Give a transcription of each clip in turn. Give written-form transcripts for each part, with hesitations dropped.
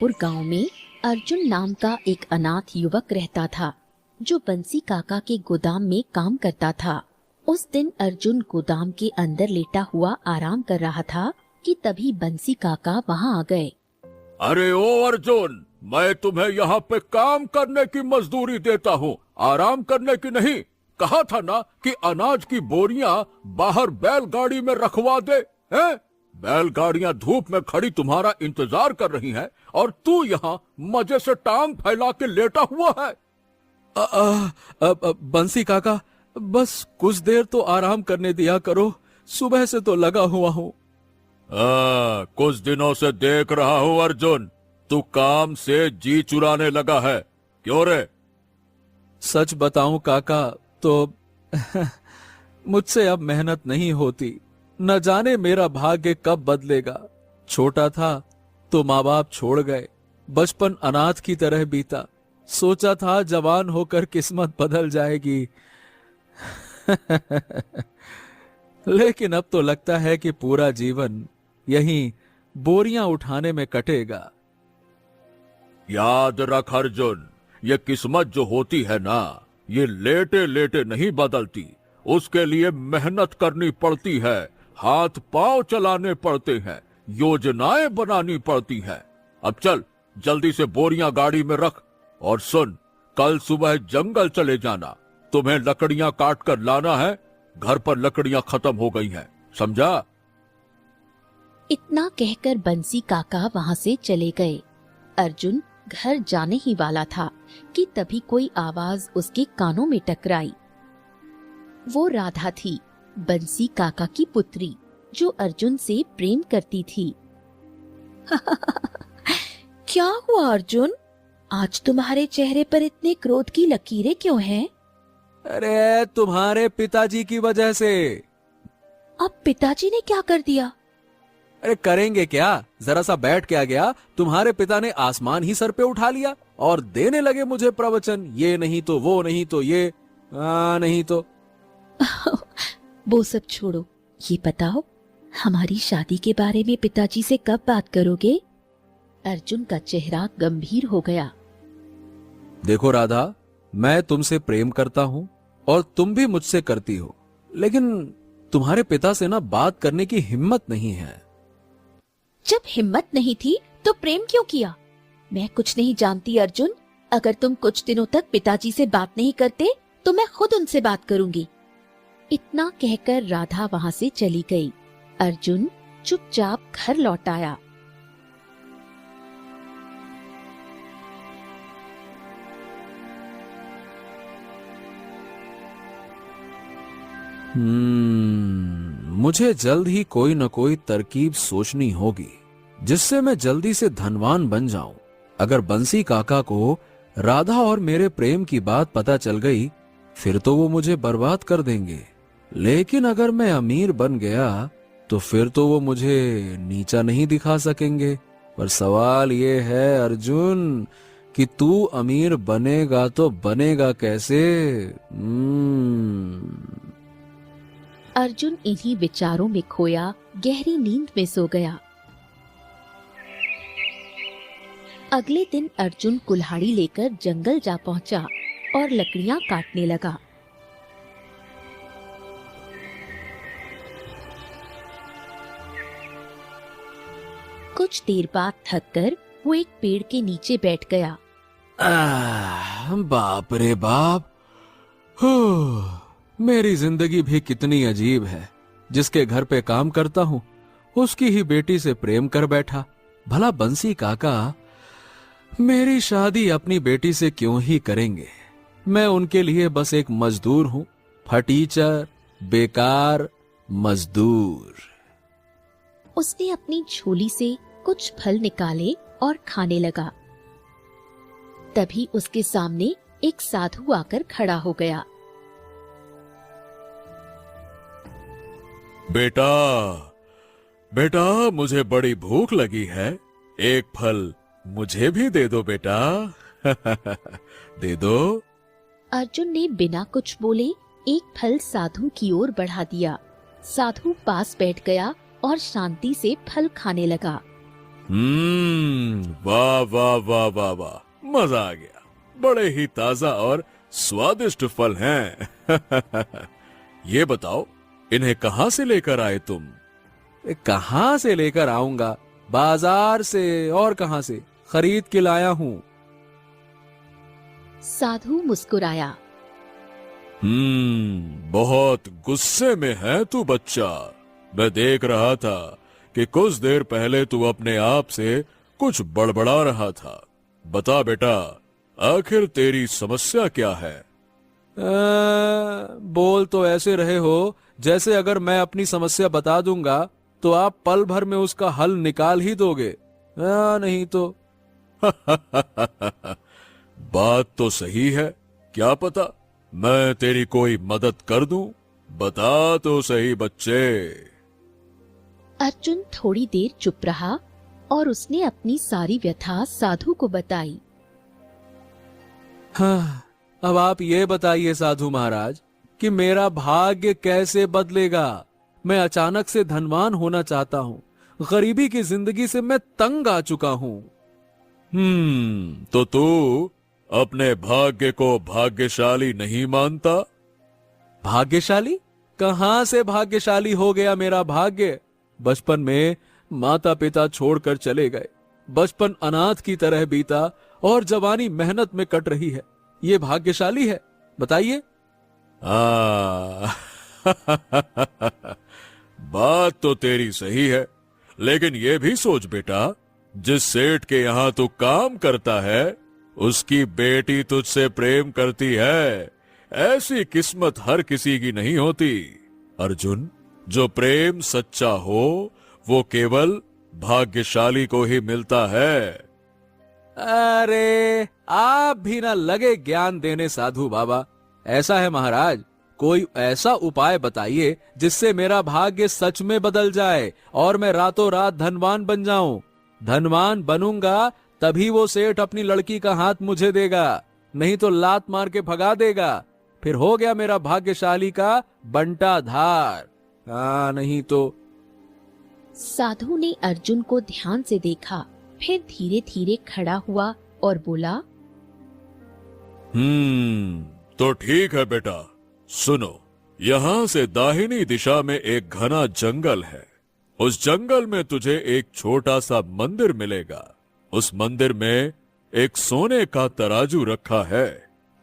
और गांव में अर्जुन नाम का एक अनाथ युवक रहता था जो बंसी काका के गोदाम में काम करता था। उस दिन अर्जुन गोदाम के अंदर लेटा हुआ आराम कर रहा था कि तभी बंसी काका वहां आ गए। अरे ओ अर्जुन, मैं तुम्हें यहाँ पे काम करने की मजदूरी देता हूँ, आराम करने की नहीं। कहा था ना कि अनाज की बोरियां बाहर बैलगाड़ी में रखवा दे, हैं? बैलगाड़ियां धूप में खड़ी तुम्हारा इंतजार कर रही हैं और तू यहाँ मजे से टांग फैला के लेटा हुआ है। बंसी काका, बस कुछ देर तो आराम करने दिया करो, सुबह से तो लगा हुआ हूँ। कुछ दिनों से देख रहा हूँ अर्जुन, तू काम से जी चुराने लगा है, क्यों रे? सच बताऊं काका तो मुझसे अब मेहनत नहीं होती। न जाने मेरा भाग्य कब बदलेगा। छोटा था तो माँ बाप छोड़ गए, बचपन अनाथ की तरह बीता। सोचा था जवान होकर किस्मत बदल जाएगी लेकिन अब तो लगता है कि पूरा जीवन यहीं बोरियां उठाने में कटेगा। याद रख अर्जुन, ये किस्मत जो होती है ना, ये लेटे लेटे नहीं बदलती। उसके लिए मेहनत करनी पड़ती है, हाथ पांव चलाने पड़ते हैं, योजनाएं बनानी पड़ती हैं। अब चल जल्दी से बोरियां गाड़ी में रख और सुन, कल सुबह जंगल चले जाना। तुम्हें लकड़ियां काट कर लाना है, घर पर लकड़ियां खत्म हो गई हैं, समझा? इतना कहकर बंसी काका वहां से चले गए। अर्जुन घर जाने ही वाला था कि तभी कोई आवाज उसके कानों में टकराई। वो राधा थी, बंसी काका की पुत्री, जो अर्जुन से प्रेम करती थी। क्या हुआ अर्जुन, आज तुम्हारे चेहरे पर इतने क्रोध की लकीरें क्यों हैं? अरे तुम्हारे पिताजी की वजह से। अब पिताजी ने क्या कर दिया? अरे करेंगे क्या, जरा सा बैठ के आ गया, तुम्हारे पिता ने आसमान ही सर पे उठा लिया और देने लगे मुझे प्रवचन, ये नहीं तो वो नहीं तो ये नहीं तो। वो सब छोड़ो, ये बताओ हमारी शादी के बारे में पिताजी से कब बात करोगे? अर्जुन का चेहरा गंभीर हो गया। देखो राधा, मैं तुमसे प्रेम करता हूँ और तुम भी मुझसे करती हो, लेकिन तुम्हारे पिता से ना बात करने की हिम्मत नहीं है। जब हिम्मत नहीं थी तो प्रेम क्यों किया? मैं कुछ नहीं जानती अर्जुन, अगर तुम कुछ दिनों तक पिताजी से बात नहीं करते तो मैं खुद उनसे बात करूंगी। इतना कहकर राधा वहां से चली गई। अर्जुन चुपचाप घर लौट आया। मुझे जल्द ही कोई न कोई तरकीब सोचनी होगी जिससे मैं जल्दी से धनवान बन जाऊं। अगर बंसी काका को राधा और मेरे प्रेम की बात पता चल गई फिर तो वो मुझे बर्बाद कर देंगे, लेकिन अगर मैं अमीर बन गया तो फिर तो वो मुझे नीचा नहीं दिखा सकेंगे। पर सवाल ये है अर्जुन कि तू अमीर बनेगा तो बनेगा कैसे? अर्जुन इन्हीं विचारों में खोया गहरी नींद में सो गया। अगले दिन अर्जुन कुल्हाड़ी लेकर जंगल जा पहुंचा और लकड़ियां काटने लगा। कुछ देर बाद थककर वो एक पेड़ के नीचे बैठ गया। बाप रे बाप, मेरी जिंदगी भी कितनी अजीब है। जिसके घर पे काम करता हूँ उसकी ही बेटी से प्रेम कर बैठा। भला बंसी काका मेरी शादी अपनी बेटी से क्यों ही करेंगे? मैं उनके लिए बस एक मजदूर हूँ, फटीचर, बेकार मजदूर। उसने अपनी झोली से कुछ फल निकाले और खाने लगा। तभी उसके सामने एक साधु आकर खड़ा हो गया। बेटा, बेटा, मुझे बड़ी भूख लगी है, एक फल मुझे भी दे दो बेटा। दे दो। अर्जुन ने बिना कुछ बोले एक फल साधु की ओर बढ़ा दिया। साधु पास बैठ गया और शांति से फल खाने लगा। वाह वाह वाह वाह वाह, मजा आ गया। बड़े ही ताजा और स्वादिष्ट फल हैं। ये बताओ, इन्हें कहाँ से लेकर आए तुम? कहाँ से लेकर आऊंगा, बाजार से, और कहाँ से, खरीद के लाया हूँ। साधु मुस्कुराया। बहुत गुस्से में है तू बच्चा। मैं देख रहा था कि कुछ देर पहले तू अपने आप से कुछ बड़बड़ा रहा था। बता बेटा, आखिर तेरी समस्या क्या है? बोल तो ऐसे रहे हो जैसे अगर मैं अपनी समस्या बता दूंगा तो आप पल भर में उसका हल निकाल ही दोगे। नहीं तो। बात तो सही है, क्या पता मैं तेरी कोई मदद कर दूं। बता तो सही बच्चे। अर्जुन थोड़ी देर चुप रहा और उसने अपनी सारी व्यथा साधु को बताई। हाँ, अब आप ये बताइए साधु महाराज कि मेरा भाग्य कैसे बदलेगा। मैं अचानक से धनवान होना चाहता हूँ। गरीबी की जिंदगी से मैं तंग आ चुका हूँ। तो तू अपने भाग्य को भाग्यशाली नहीं मानता? भाग्यशाली? कहाँ से भाग्यशाली हो गया मेरा भाग्य? बचपन में माता पिता छोड़कर चले गए, बचपन अनाथ की तरह बीता और जवानी मेहनत में कट रही है। ये भाग्यशाली है? बताइए। बात तो तेरी सही है, लेकिन ये भी सोच बेटा, जिस सेठ के यहाँ तू काम करता है उसकी बेटी तुझसे प्रेम करती है। ऐसी किस्मत हर किसी की नहीं होती अर्जुन। जो प्रेम सच्चा हो वो केवल भाग्यशाली को ही मिलता है। अरे आप भी ना लगे ज्ञान देने साधु बाबा। ऐसा है महाराज, कोई ऐसा उपाय बताइए जिससे मेरा भाग्य सच में बदल जाए और मैं रातों रात धनवान बन जाऊं। धनवान बनूंगा तभी वो सेठ अपनी लड़की का हाथ मुझे देगा, नहीं तो लात मार के भगा देगा। फिर हो गया मेरा भाग्यशाली का बंटा धार। नहीं तो। साधु ने अर्जुन को ध्यान से देखा, फिर धीरे धीरे खड़ा हुआ और बोला। तो ठीक है बेटा, सुनो। यहाँ से दाहिनी दिशा में एक घना जंगल है। उस जंगल में तुझे एक छोटा सा मंदिर मिलेगा। उस मंदिर में एक सोने का तराजू रखा है।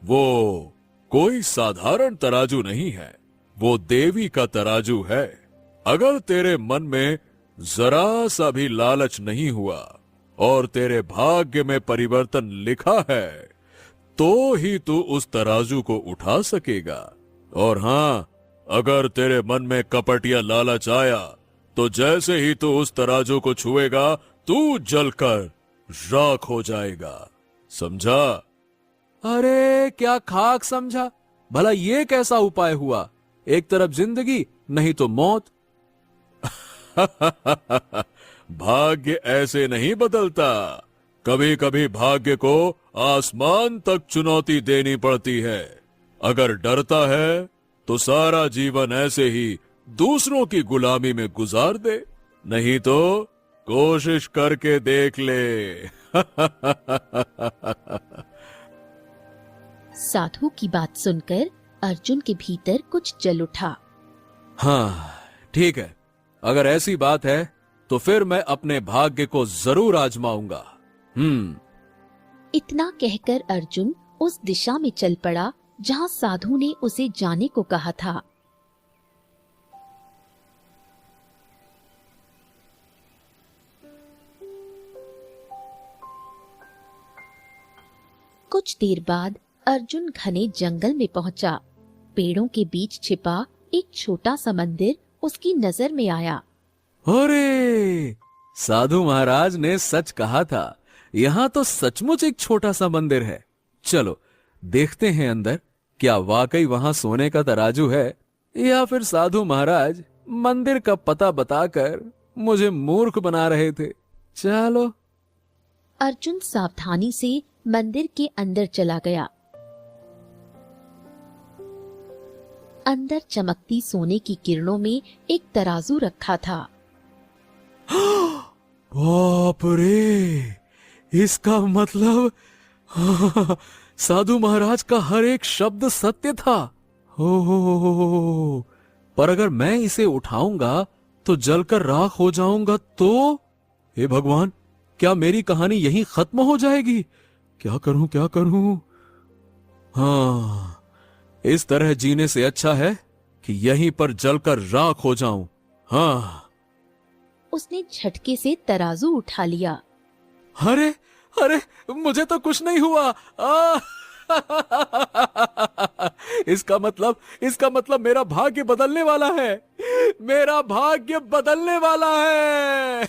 वो कोई साधारण तराजू नहीं है, वो देवी का तराजू है। अगर तेरे मन में जरा सा भी लालच नहीं हुआ और तेरे भाग्य में परिवर्तन लिखा है तो ही तू उस तराजू को उठा सकेगा। और हाँ, अगर तेरे मन में कपट या लालच आया तो जैसे ही तू उस तराजू को छुएगा तू जलकर राख हो जाएगा। समझा? अरे क्या खाक समझा। भला ये कैसा उपाय हुआ? एक तरफ जिंदगी नहीं तो मौत। भाग्य ऐसे नहीं बदलता। कभी कभी भाग्य को आसमान तक चुनौती देनी पड़ती है। अगर डरता है तो सारा जीवन ऐसे ही दूसरों की गुलामी में गुजार दे, नहीं तो कोशिश करके देख ले। साधु की बात सुनकर अर्जुन के भीतर कुछ जल उठा। हाँ ठीक है, अगर ऐसी बात है तो फिर मैं अपने भाग्य को जरूर आजमाऊंगा। इतना कहकर अर्जुन उस दिशा में चल पड़ा जहां साधु ने उसे जाने को कहा था। कुछ देर बाद अर्जुन घने जंगल में पहुंचा। पेड़ों के बीच छिपा एक छोटा सा मंदिर उसकी नजर में आया। अरे साधु महाराज ने सच कहा था, यहाँ तो सचमुच एक छोटा सा मंदिर है। चलो देखते हैं अंदर, क्या वाकई वहां सोने का तराजू है या फिर साधु महाराज मंदिर का पता बताकर मुझे मूर्ख बना रहे थे। चलो। अर्जुन सावधानी से मंदिर के अंदर चला गया। अंदर चमकती सोने की किरणों में एक तराजू रखा था। बाप रे, इसका मतलब साधु महाराज का हर एक शब्द सत्य था। हो, पर अगर मैं इसे उठाऊंगा तो जलकर राख हो जाऊंगा तो? हे भगवान, क्या मेरी कहानी यहीं खत्म हो जाएगी? क्या करूं, क्या करूं? हाँ, इस तरह जीने से अच्छा है कि यहीं पर जलकर राख हो जाऊं। हाँ। उसने झटके से तराजू उठा लिया। अरे अरे, मुझे तो कुछ नहीं हुआ। इसका मतलब मेरा भाग्य बदलने वाला है। मेरा भाग्य बदलने वाला है।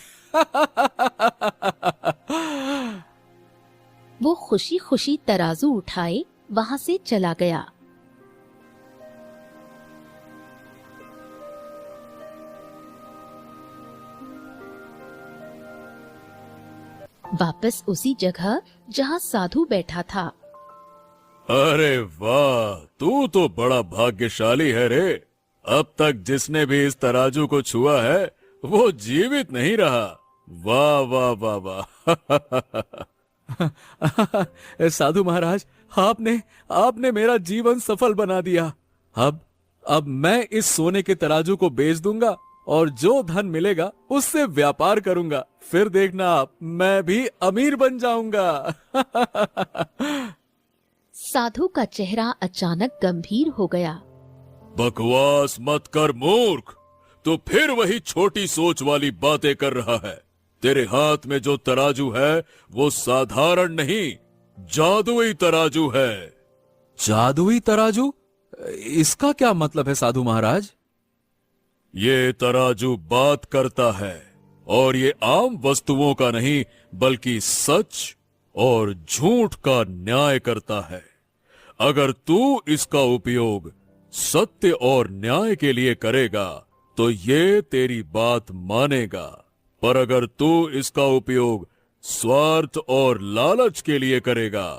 वो खुशी खुशी तराजू उठाए वहां से चला गया। वापस उसी जगह जहां साधु बैठा था। अरे वाह, तू तो बड़ा भाग्यशाली है रे। अब तक जिसने भी इस तराजू को छुआ है वो जीवित नहीं रहा। वाह वाह वाह वाह। साधु महाराज, आपने मेरा जीवन सफल बना दिया। अब मैं इस सोने के तराजू को बेच दूंगा और जो धन मिलेगा उससे व्यापार करूंगा। फिर देखना आप, मैं भी अमीर बन जाऊंगा। साधु का चेहरा अचानक गंभीर हो गया। बकवास मत कर मूर्ख, तू फिर वही छोटी सोच वाली बातें कर रहा है। तेरे हाथ में जो तराजू है वो साधारण नहीं, जादुई तराजू है। जादुई तराजू? इसका क्या मतलब है साधु महाराज? ये तराजू बात करता है और ये आम वस्तुओं का नहीं बल्कि सच और झूठ का न्याय करता है। अगर तू इसका उपयोग सत्य और न्याय के लिए करेगा तो ये तेरी बात मानेगा, पर अगर तू इसका उपयोग स्वार्थ और लालच के लिए करेगा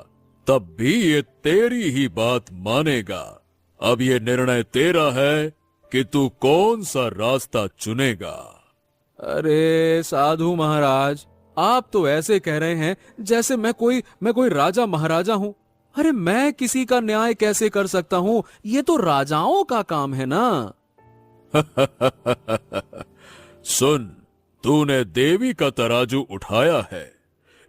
तब भी ये तेरी ही बात मानेगा। अब ये निर्णय तेरा है कि तू कौन सा रास्ता चुनेगा। अरे साधु महाराज, आप तो ऐसे कह रहे हैं जैसे मैं कोई राजा महाराजा हूँ। अरे मैं किसी का न्याय कैसे कर सकता हूँ? ये तो राजाओं का काम है ना। सुन, तूने देवी का तराजू उठाया है,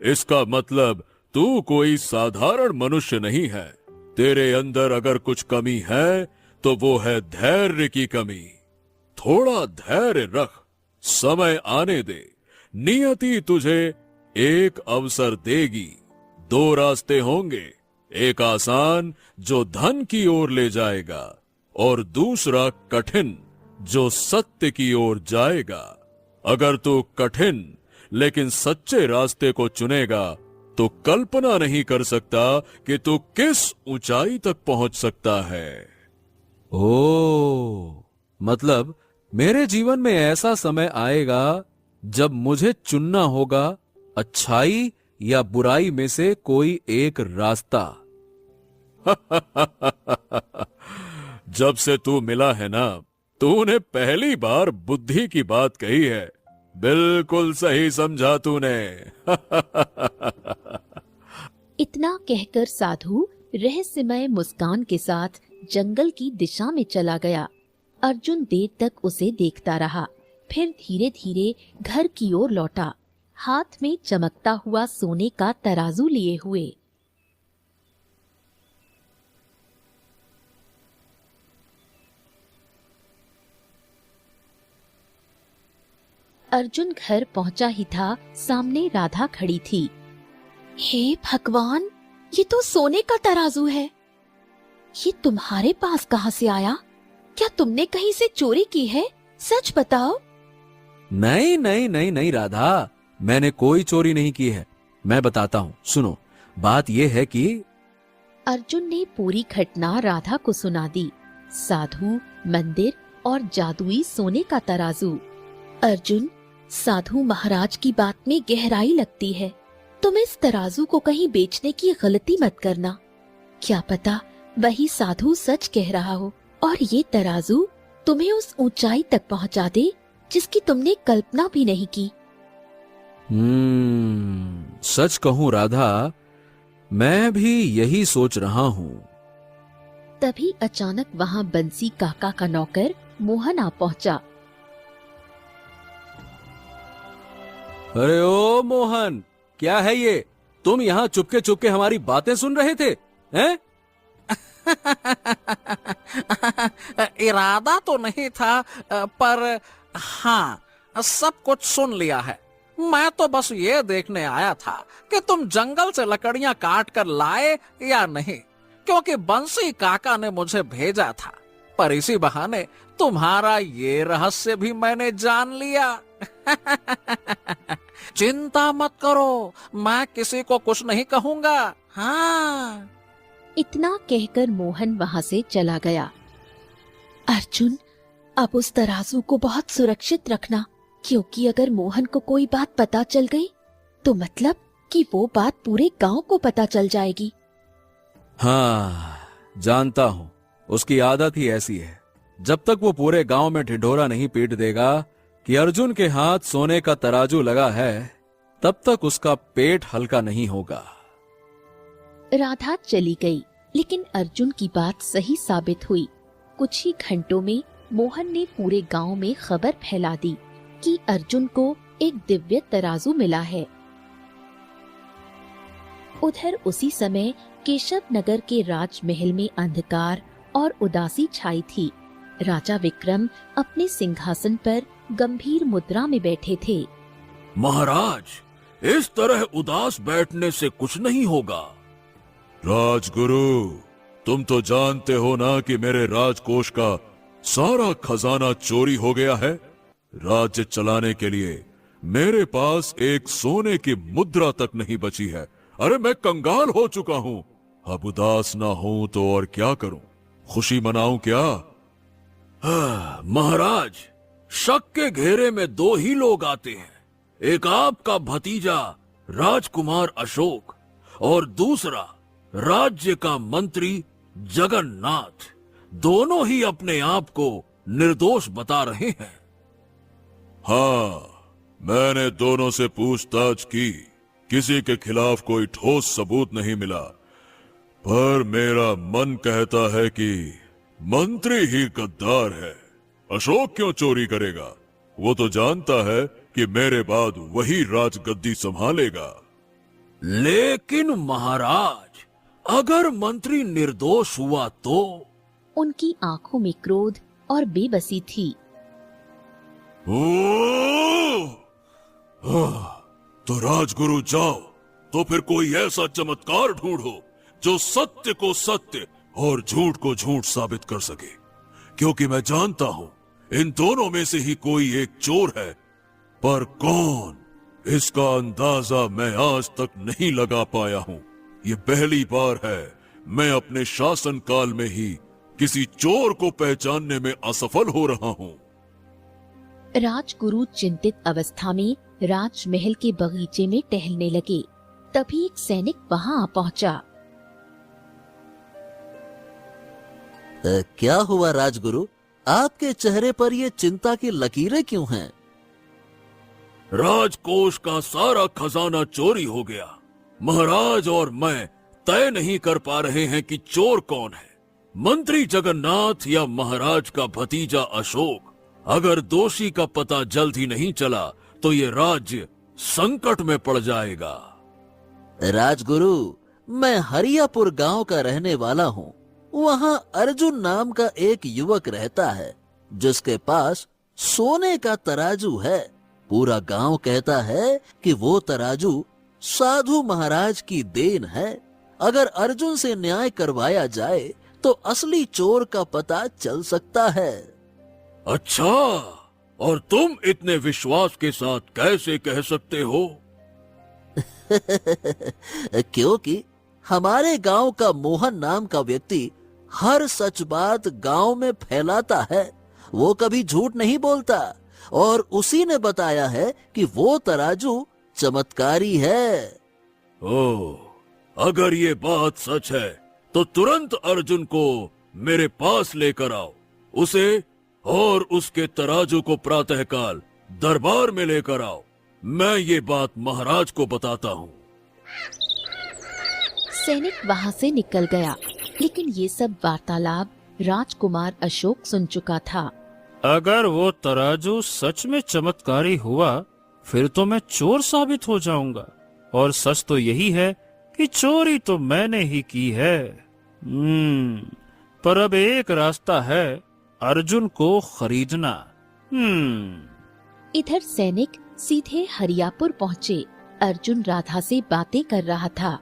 इसका मतलब तू कोई साधारण मनुष्य नहीं है। तेरे अंदर अगर कुछ कमी है तो वो है धैर्य की कमी। थोड़ा धैर्य रख, समय आने दे, नियति तुझे एक अवसर देगी। दो रास्ते होंगे, एक आसान जो धन की ओर ले जाएगा और दूसरा कठिन जो सत्य की ओर जाएगा। अगर तू कठिन लेकिन सच्चे रास्ते को चुनेगा तो कल्पना नहीं कर सकता कि तू किस ऊंचाई तक पहुंच सकता है। ओ, मतलब मेरे जीवन में ऐसा समय आएगा जब मुझे चुनना होगा अच्छाई या बुराई में से कोई एक रास्ता। जब से तू मिला है ना, तूने पहली बार बुद्धि की बात कही है। बिल्कुल सही समझा तूने। इतना कहकर साधु रहस्यमय मुस्कान के साथ जंगल की दिशा में चला गया। अर्जुन देर तक उसे देखता रहा, फिर धीरे धीरे घर की ओर लौटा, हाथ में चमकता हुआ सोने का तराजू लिए हुए। अर्जुन घर पहुंचा ही था, सामने राधा खड़ी थी। हे भगवान, ये तो सोने का तराजू है। ये तुम्हारे पास कहां से आया? क्या तुमने कहीं से चोरी की है? सच बताओ। नहीं नहीं नहीं नहीं राधा, मैंने कोई चोरी नहीं की है। मैं बताता हूँ, सुनो। बात यह है कि अर्जुन ने पूरी घटना राधा को सुना दी। साधु, मंदिर और जादुई सोने का तराजू। अर्जुन, साधु महाराज की बात में गहराई लगती है। तुम इस तराजू को कहीं बेचने की गलती मत करना। क्या पता वही साधु सच कह रहा हो और ये तराजू तुम्हें उस ऊंचाई तक पहुंचा दे जिसकी तुमने कल्पना भी नहीं की। सच कहूं राधा, मैं भी यही सोच रहा हूं। तभी अचानक वहां बंसी काका का नौकर मोहन आ पहुंचा। अरे ओ मोहन, क्या है ये? तुम यहाँ चुपके चुपके हमारी बातें सुन रहे थे, हैं? इरादा तो नहीं था, पर हाँ, सब कुछ सुन लिया है। मैं तो बस ये देखने आया था कि तुम जंगल से लकड़ियां काट कर लाए या नहीं, क्योंकि बंसी काका ने मुझे भेजा था। पर इसी बहाने तुम्हारा ये रहस्य भी मैंने जान लिया। चिंता मत करो, मैं किसी को कुछ नहीं कहूंगा। हाँ। इतना कहकर मोहन वहां से चला गया। अर्जुन, अब उस तराजू को बहुत सुरक्षित रखना, क्योंकि अगर मोहन को कोई बात पता चल गई तो मतलब कि वो बात पूरे गांव को पता चल जाएगी। हाँ, जानता हूं, उसकी आदत ही ऐसी है। जब तक वो पूरे गांव में ढिढोरा नहीं पीट देगा कि अर्जुन के हाथ सोने का तराजू लगा है, तब तक उसका पेट हल्का नहीं होगा। राधा चली गई, लेकिन अर्जुन की बात सही साबित हुई। कुछ ही घंटों में मोहन ने पूरे गांव में खबर फैला दी कि अर्जुन को एक दिव्य तराजू मिला है। उधर उसी समय केशव नगर के राजमहल में अंधकार और उदासी छाई थी। राजा विक्रम अपने सिंहासन पर गंभीर मुद्रा में बैठे थे। महाराज, इस तरह उदास बैठने से कुछ नहीं होगा। राजगुरु, तुम तो जानते हो ना कि मेरे राजकोष का सारा खजाना चोरी हो गया है। राज्य चलाने के लिए मेरे पास एक सोने की मुद्रा तक नहीं बची है। अरे मैं कंगाल हो चुका हूँ। अब उदास ना हूं तो और क्या करूं? खुशी मनाऊं क्या? महाराज, शक के घेरे में दो ही लोग आते हैं। एक आपका भतीजा राजकुमार अशोक और दूसरा राज्य का मंत्री जगन्नाथ। दोनों ही अपने आप को निर्दोष बता रहे हैं। हाँ, मैंने दोनों से पूछताछ की, किसी के खिलाफ कोई ठोस सबूत नहीं मिला। पर मेरा मन कहता है कि मंत्री ही गद्दार है। अशोक क्यों चोरी करेगा? वो तो जानता है कि मेरे बाद वही राजगद्दी संभालेगा। लेकिन महाराज, अगर मंत्री निर्दोष हुआ तो? उनकी आंखों में क्रोध और बेबसी थी। तो राजगुरु जाओ, तो फिर कोई ऐसा चमत्कार ढूंढो जो सत्य को सत्य और झूठ को झूठ साबित कर सके, क्योंकि मैं जानता हूं इन दोनों में से ही कोई एक चोर है। पर कौन, इसका अंदाजा मैं आज तक नहीं लगा पाया हूं। ये पहली बार है मैं अपने शासन काल में ही किसी चोर को पहचानने में असफल हो रहा हूं। राजगुरु चिंतित अवस्था में राजमहल के बगीचे में टहलने लगे। तभी एक सैनिक वहां आ पहुंचा। क्या हुआ राजगुरु? आपके चेहरे पर ये चिंता की लकीरें क्यों हैं? राजकोष का सारा खजाना चोरी हो गया। महाराज और मैं तय नहीं कर पा रहे हैं कि चोर कौन है, मंत्री जगन्नाथ या महाराज का भतीजा अशोक। अगर दोषी का पता जल्द ही नहीं चला तो ये राज्य संकट में पड़ जाएगा। राजगुरु, मैं हरियापुर गांव का रहने वाला हूँ। वहाँ अर्जुन नाम का एक युवक रहता है, जिसके पास सोने का तराजू है। पूरा गांव कहता है कि वो तराजू साधु महाराज की देन है। अगर अर्जुन से न्याय करवाया जाए तो असली चोर का पता चल सकता है। अच्छा, और तुम इतने विश्वास के साथ कैसे कह सकते हो? क्योंकि हमारे गांव का मोहन नाम का व्यक्ति हर सच बात गांव में फैलाता है। वो कभी झूठ नहीं बोलता और उसी ने बताया है कि वो तराजू चमत्कारी है। ओह, अगर ये बात सच है तो तुरंत अर्जुन को मेरे पास लेकर आओ। उसे और उसके तराजू को प्रातःकाल दरबार में लेकर आओ। मैं ये बात महाराज को बताता हूँ। सैनिक वहां से निकल गया, लेकिन ये सब वार्तालाप राजकुमार अशोक सुन चुका था। अगर वो तराजू सच में चमत्कारी हुआ फिर तो मैं चोर साबित हो जाऊंगा, और सच तो यही है कि चोरी तो मैंने ही की है। पर अब एक रास्ता है, अर्जुन को खरीदना। इधर सैनिक सीधे हरियापुर पहुँचे। अर्जुन राधा से बातें कर रहा था।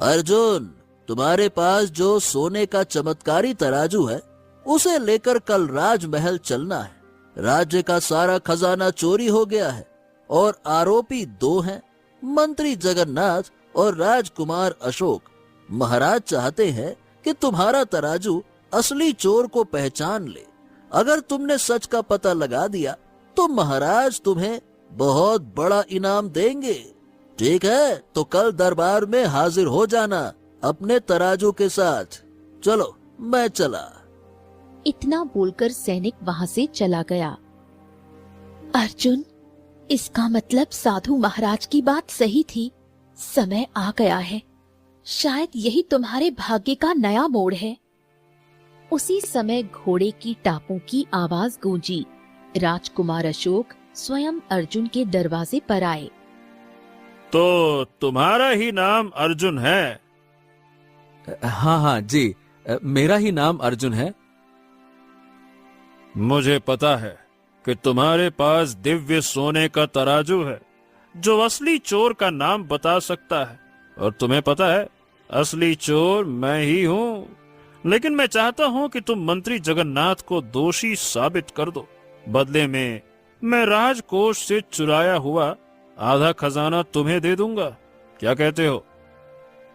अर्जुन, तुम्हारे पास जो सोने का चमत्कारी तराजू है उसे लेकर कल राजमहल चलना है। राज्य का सारा खजाना चोरी हो गया है और आरोपी दो हैं, मंत्री जगन्नाथ और राजकुमार अशोक। महाराज चाहते हैं कि तुम्हारा तराजू असली चोर को पहचान ले। अगर तुमने सच का पता लगा दिया तो महाराज तुम्हें बहुत बड़ा इनाम देंगे। ठीक है, तो कल दरबार में हाजिर हो जाना अपने तराजू के साथ। चलो, मैं चला। इतना बोलकर सैनिक वहां से चला गया। अर्जुन, इसका मतलब साधु महाराज की बात सही थी। समय आ गया है। शायद यही तुम्हारे भाग्य का नया मोड़ है। उसी समय घोड़े की टापों की आवाज गूंजी। राजकुमार अशोक स्वयं अर्जुन के दरवाजे पर आए। तो तुम्हारा ही नाम अर्जुन है? हाँ हाँ जी, मेरा ही नाम अर्जुन है। मुझे पता है कि तुम्हारे पास दिव्य सोने का तराजू है जो असली चोर का नाम बता सकता है, और तुम्हें पता है असली चोर मैं ही हूँ। लेकिन मैं चाहता हूँ कि तुम मंत्री जगन्नाथ को दोषी साबित कर दो। बदले में मैं राजकोष से चुराया हुआ आधा खजाना तुम्हें दे दूंगा। क्या कहते हो?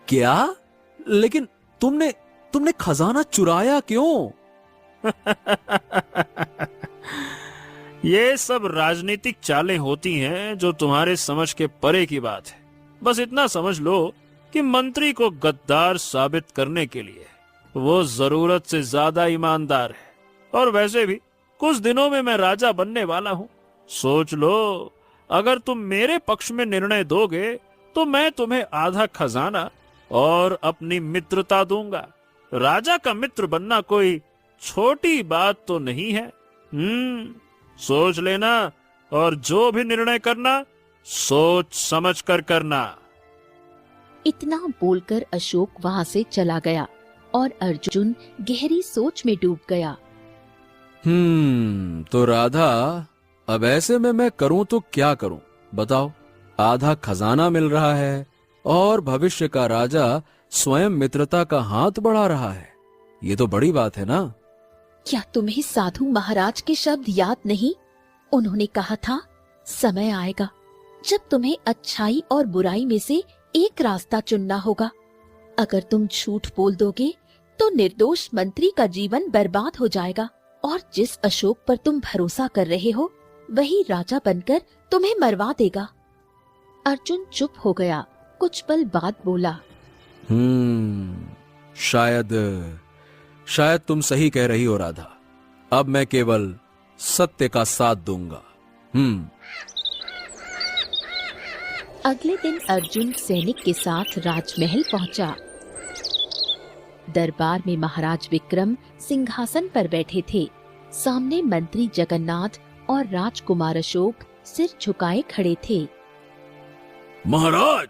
क्या? लेकिन तुमने खजाना चुराया क्यों? ये सब राजनीतिक चालें होती हैं जो तुम्हारे समझ के परे की बात है। बस इतना समझ लो कि मंत्री को गद्दार साबित करने के लिए वो जरूरत से ज्यादा ईमानदार है। और वैसे भी कुछ दिनों में मैं राजा बनने वाला हूँ। सोच लो, अगर तुम मेरे पक्ष में निर्णय दोगे तो मैं तुम्हें आधा खजाना और अपनी मित्रता दूंगा। राजा का मित्र बनना कोई छोटी बात तो नहीं है। सोच लेना, और जो भी निर्णय करना सोच समझ कर करना। इतना बोलकर अशोक वहां से चला गया और अर्जुन गहरी सोच में डूब गया। तो राधा, अब ऐसे में मैं करूं तो क्या करूं बताओ? आधा खजाना मिल रहा है और भविष्य का राजा स्वयं मित्रता का हाथ बढ़ा रहा है। ये तो बड़ी बात है ना? क्या तुम्हें साधु महाराज के शब्द याद नहीं? उन्होंने कहा था, समय आएगा जब तुम्हें अच्छाई और बुराई में से एक रास्ता चुनना होगा। अगर तुम झूठ बोल दोगे तो निर्दोष मंत्री का जीवन बर्बाद हो जाएगा, और जिस अशोक पर तुम भरोसा कर रहे हो वही राजा बनकर तुम्हें मरवा देगा। अर्जुन चुप हो गया। कुछ पल बाद बोला, शायद तुम सही कह रही हो राधा। अब मैं केवल सत्य का साथ दूंगा। अगले दिन अर्जुन सैनिक के साथ राजमहल पहुंचा। दरबार में महाराज विक्रम सिंहासन पर बैठे थे। सामने मंत्री जगन्नाथ और राजकुमार अशोक सिर झुकाए खड़े थे। महाराज,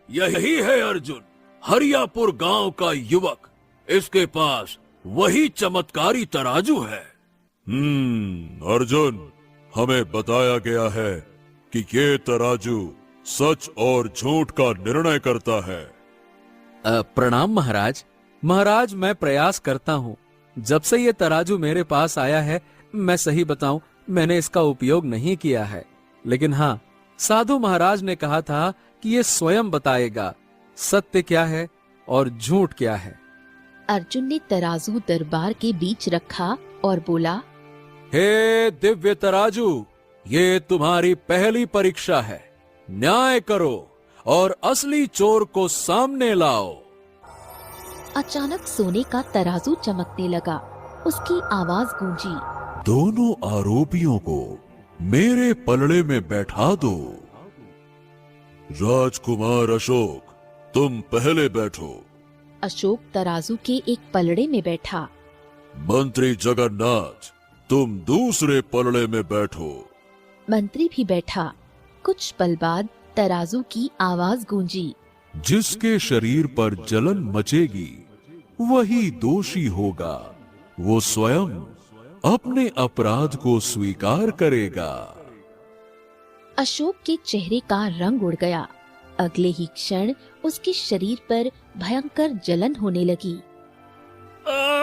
यही है अर्जुन, हरियापुर गांव का युवक। इसके पास वही चमत्कारी तराजू है। अर्जुन, हमें बताया गया है कि ये तराजू सच और झूठ का निर्णय करता है। प्रणाम महाराज। महाराज, मैं प्रयास करता हूँ। जब से ये तराजू मेरे पास आया है, मैं सही बताऊं, मैंने इसका उपयोग नहीं किया है। लेकिन हाँ, साधु महाराज ने कहा था कि ये स्वयं बताएगा सत्य क्या है और झूठ क्या है। अर्जुन ने तराजू दरबार के बीच रखा और बोला, हे दिव्य तराजू, ये तुम्हारी पहली परीक्षा है। न्याय करो और असली चोर को सामने लाओ। अचानक सोने का तराजू चमकने लगा। उसकी आवाज गूंजी। दोनों आरोपियों को मेरे पलड़े में बैठा दो। राजकुमार अशोक, तुम पहले बैठो। अशोक तराजू के एक पलड़े में बैठा। मंत्री जगन्नाथ, तुम दूसरे पलड़े में बैठो। मंत्री भी बैठा। कुछ पल बाद तराजू की आवाज गूंजी। जिसके शरीर पर जलन मचेगी वही दोषी होगा। वो स्वयं अपने अपराध को स्वीकार करेगा। अशोक के चेहरे का रंग उड़ गया। अगले ही क्षण उसके शरीर पर भयंकर जलन होने लगी।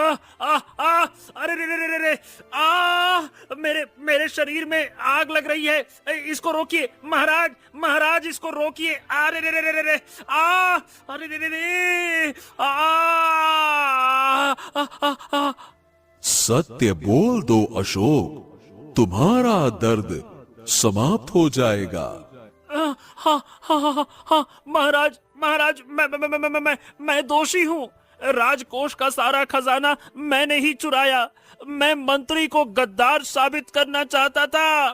अरे रे रे रे रे, मेरे शरीर में आग लग रही है। इसको रोकिए महाराज, महाराज इसको रोकिए। अरे रे रे रे रे, अरे रे रे रे, सत्य बोल दो अशोक, तुम्हारा दर्द समाप्त हो जाएगा। हाँ हाँ हाँ हाँ महाराज, महाराज मैं दोषी हूँ। राजकोष का सारा खजाना मैंने ही चुराया। मैं मंत्री को गद्दार साबित करना चाहता था।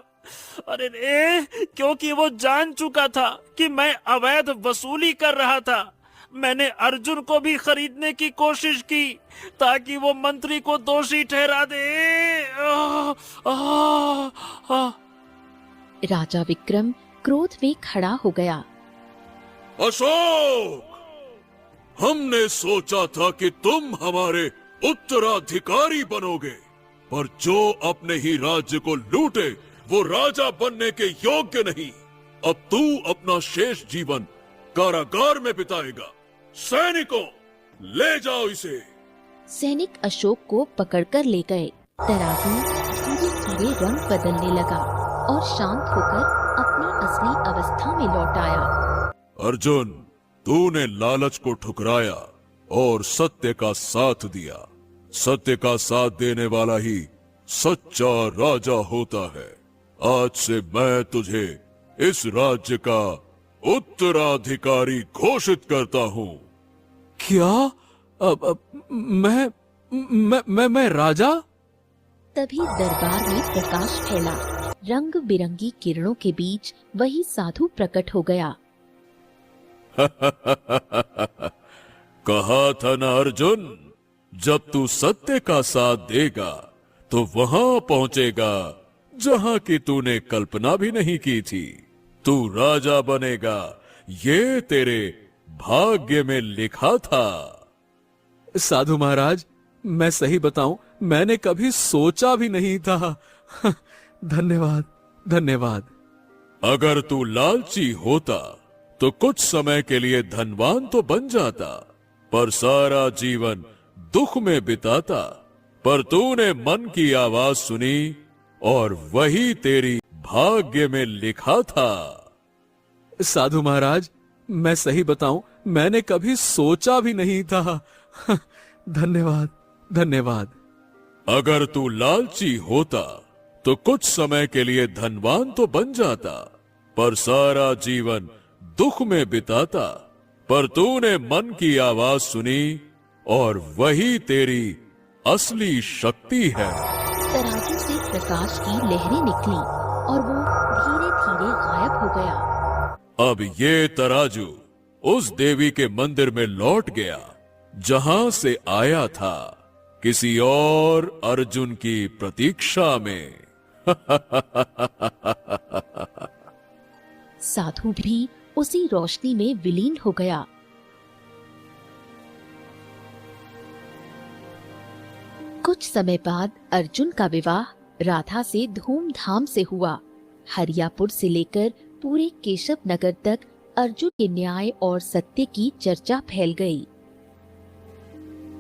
अरे रे, क्योंकि वो जान चुका था कि मैं अवैध वसूली कर रहा था। मैंने अर्जुन को भी खरीदने की कोशिश की ताकि वो मंत्री को दोषी ठहरा दे। राजा विक्रम क्रोध में खड़ा हो गया। अशोक, हमने सोचा था कि तुम हमारे उत्तराधिकारी बनोगे, पर जो अपने ही राज्य को लूटे वो राजा बनने के योग्य नहीं। अब तू अपना शेष जीवन कारागार में बिताएगा। सैनिकों, ले जाओ इसे। सैनिक अशोक को पकड़कर ले गए। तराजू धीरे धीरे रंग बदलने लगा और शांत होकर अपनी असली अवस्था में लौट आया। अर्जुन, तूने लालच को ठुकराया और सत्य का साथ दिया। सत्य का साथ देने वाला ही सच्चा राजा होता है। आज से मैं तुझे इस राज्य का उत्तराधिकारी घोषित करता हूँ। क्या? मैं राजा? तभी दरबार में प्रकाश फैला। रंग बिरंगी किरणों के बीच वही साधु प्रकट हो गया। कहा था ना अर्जुन, जब तू सत्य का साथ देगा तो वहां पहुंचेगा जहां की तूने कल्पना भी नहीं की थी। तू राजा बनेगा, ये तेरे भाग्य में लिखा था। साधु महाराज, मैं सही बताऊं, मैंने कभी सोचा भी नहीं था। धन्यवाद, धन्यवाद। अगर तू लालची होता तो कुछ समय के लिए धनवान तो बन जाता, पर सारा जीवन दुख में बिताता। पर तूने मन की आवाज सुनी और वही तेरी भाग्य में लिखा था। साधु महाराज, मैं सही बताऊं, मैंने कभी सोचा भी नहीं था। धन्यवाद, धन्यवाद। अगर तू लालची होता तो कुछ समय के लिए धनवान तो बन जाता, पर सारा जीवन दुख में बिताता। पर तूने मन की आवाज सुनी और वही तेरी असली शक्ति है। तराजू से प्रकाश की लहरें निकली और वो धीरे धीरे गायब हो गया। अब ये तराजू उस देवी के मंदिर में लौट गया जहां से आया था, किसी और अर्जुन की प्रतीक्षा में। साधु भी उसी रोशनी में विलीन हो गया। कुछ समय बाद अर्जुन का विवाह राधा से धूमधाम से हुआ। हरियापुर से लेकर पूरे केशव नगर तक अर्जुन के न्याय और सत्य की चर्चा फैल गई।